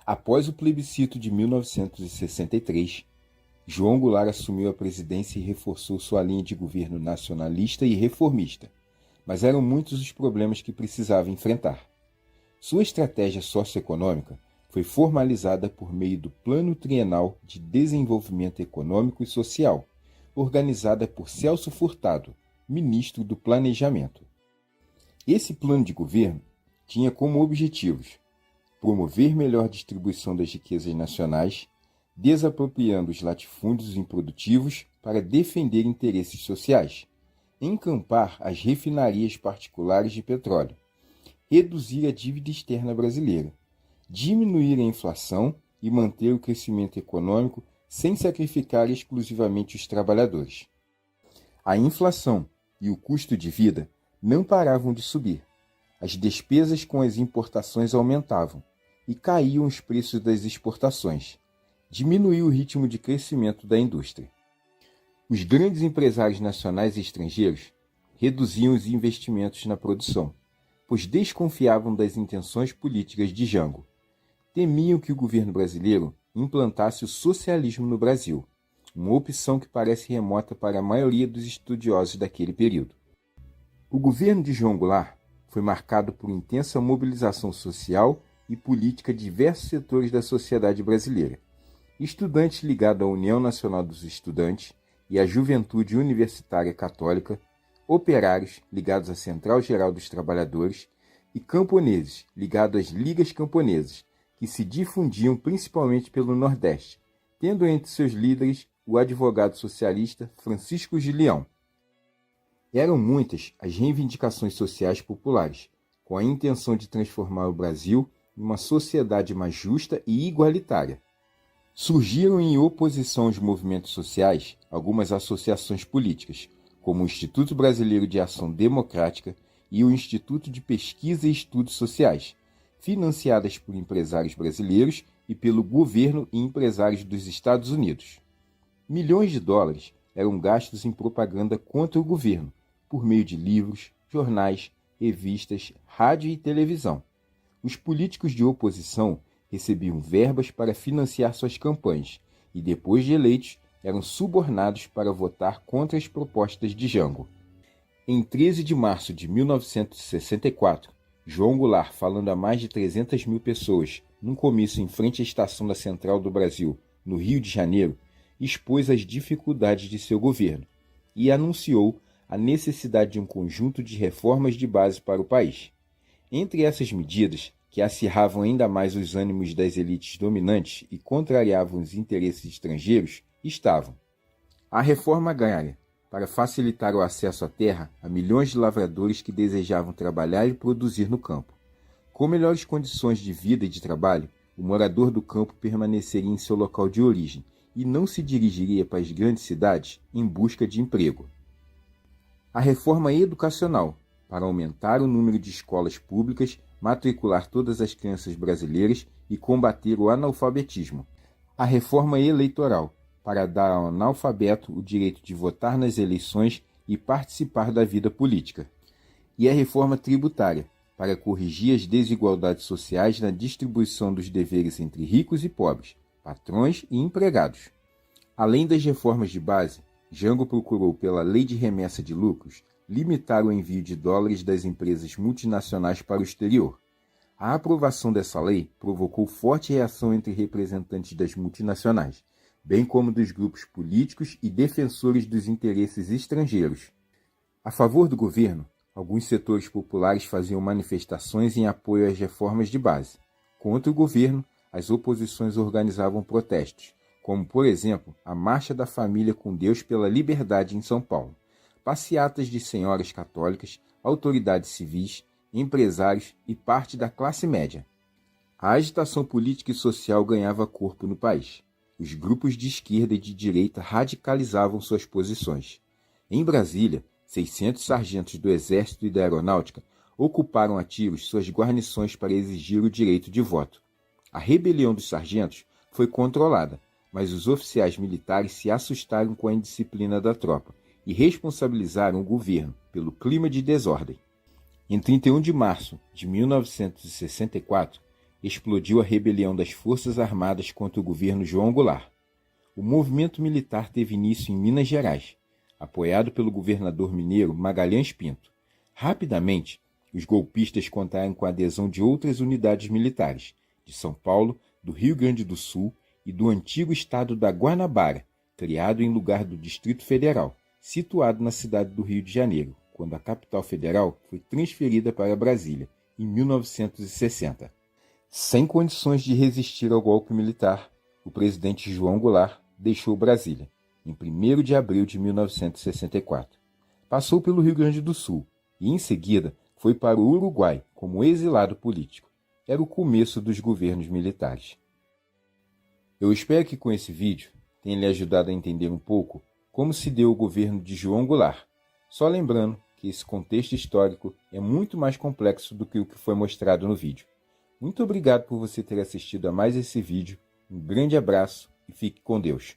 Após o plebiscito de 1963, João Goulart assumiu a presidência e reforçou sua linha de governo nacionalista e reformista, mas eram muitos os problemas que precisava enfrentar. Sua estratégia socioeconômica foi formalizada por meio do Plano Trienal de Desenvolvimento Econômico e Social, organizada por Celso Furtado, ministro do Planejamento. Esse plano de governo tinha como objetivos promover melhor distribuição das riquezas nacionais, desapropriando os latifúndios improdutivos para defender interesses sociais, encampar as refinarias particulares de petróleo, reduzir a dívida externa brasileira, diminuir a inflação e manter o crescimento econômico sem sacrificar exclusivamente os trabalhadores. A inflação e o custo de vida não paravam de subir. As despesas com as importações aumentavam e caíam os preços das exportações. Diminuiu o ritmo de crescimento da indústria. Os grandes empresários nacionais e estrangeiros reduziam os investimentos na produção, pois desconfiavam das intenções políticas de Jango. Temiam que o governo brasileiro implantasse o socialismo no Brasil, uma opção que parece remota para a maioria dos estudiosos daquele período. O governo de João Goulart foi marcado por intensa mobilização social e política de diversos setores da sociedade brasileira. Estudantes ligados à União Nacional dos Estudantes e à Juventude Universitária Católica, operários ligados à Central Geral dos Trabalhadores e camponeses ligados às ligas camponesas, que se difundiam principalmente pelo Nordeste, tendo entre seus líderes o advogado socialista Francisco Gilião. Eram muitas as reivindicações sociais populares, com a intenção de transformar o Brasil em uma sociedade mais justa e igualitária. Surgiram em oposição aos movimentos sociais algumas associações políticas, como o Instituto Brasileiro de Ação Democrática e o Instituto de Pesquisa e Estudos Sociais, financiadas por empresários brasileiros e pelo governo e empresários dos Estados Unidos. Milhões de dólares eram gastos em propaganda contra o governo, por meio de livros, jornais, revistas, rádio e televisão. Os políticos de oposição recebiam verbas para financiar suas campanhas e, depois de eleitos, eram subornados para votar contra as propostas de Jango. Em 13 de março de 1964, João Goulart, falando a mais de 300 mil pessoas num comício em frente à Estação da Central do Brasil, no Rio de Janeiro, expôs as dificuldades de seu governo e anunciou a necessidade de um conjunto de reformas de base para o país. Entre essas medidas, que acirravam ainda mais os ânimos das elites dominantes e contrariavam os interesses estrangeiros, estavam a reforma agrária, para facilitar o acesso à terra a milhões de lavradores que desejavam trabalhar e produzir no campo. Com melhores condições de vida e de trabalho, o morador do campo permaneceria em seu local de origem e não se dirigiria para as grandes cidades em busca de emprego. A reforma educacional, para aumentar o número de escolas públicas, matricular todas as crianças brasileiras e combater o analfabetismo. A reforma eleitoral, para dar ao analfabeto o direito de votar nas eleições e participar da vida política. E a reforma tributária, para corrigir as desigualdades sociais na distribuição dos deveres entre ricos e pobres, patrões e empregados. Além das reformas de base, Jango procurou, pela Lei de Remessa de Lucros, limitar o envio de dólares das empresas multinacionais para o exterior. A aprovação dessa lei provocou forte reação entre representantes das multinacionais, bem como dos grupos políticos e defensores dos interesses estrangeiros. A favor do governo, alguns setores populares faziam manifestações em apoio às reformas de base. Contra o governo, as oposições organizavam protestos, como, por exemplo, a Marcha da Família com Deus pela Liberdade em São Paulo, passeatas de senhoras católicas, autoridades civis, empresários e parte da classe média. A agitação política e social ganhava corpo no país. Os grupos de esquerda e de direita radicalizavam suas posições. Em Brasília, 600 sargentos do Exército e da Aeronáutica ocuparam a tiros suas guarnições para exigir o direito de voto. A rebelião dos sargentos foi controlada, mas os oficiais militares se assustaram com a indisciplina da tropa e responsabilizaram o governo pelo clima de desordem. Em 31 de março de 1964, explodiu a rebelião das Forças Armadas contra o governo João Goulart. O movimento militar teve início em Minas Gerais, apoiado pelo governador mineiro Magalhães Pinto. Rapidamente, os golpistas contaram com a adesão de outras unidades militares, de São Paulo, do Rio Grande do Sul e do antigo estado da Guanabara, criado em lugar do Distrito Federal, situado na cidade do Rio de Janeiro, quando a capital federal foi transferida para Brasília, em 1960. Sem condições de resistir ao golpe militar, o presidente João Goulart deixou Brasília, em 1º de abril de 1964. Passou pelo Rio Grande do Sul e, em seguida, foi para o Uruguai como exilado político. Era o começo dos governos militares. Eu espero que com esse vídeo tenha lhe ajudado a entender um pouco como se deu o governo de João Goulart. Só lembrando que esse contexto histórico é muito mais complexo do que o que foi mostrado no vídeo. Muito obrigado por você ter assistido a mais esse vídeo, um grande abraço e fique com Deus.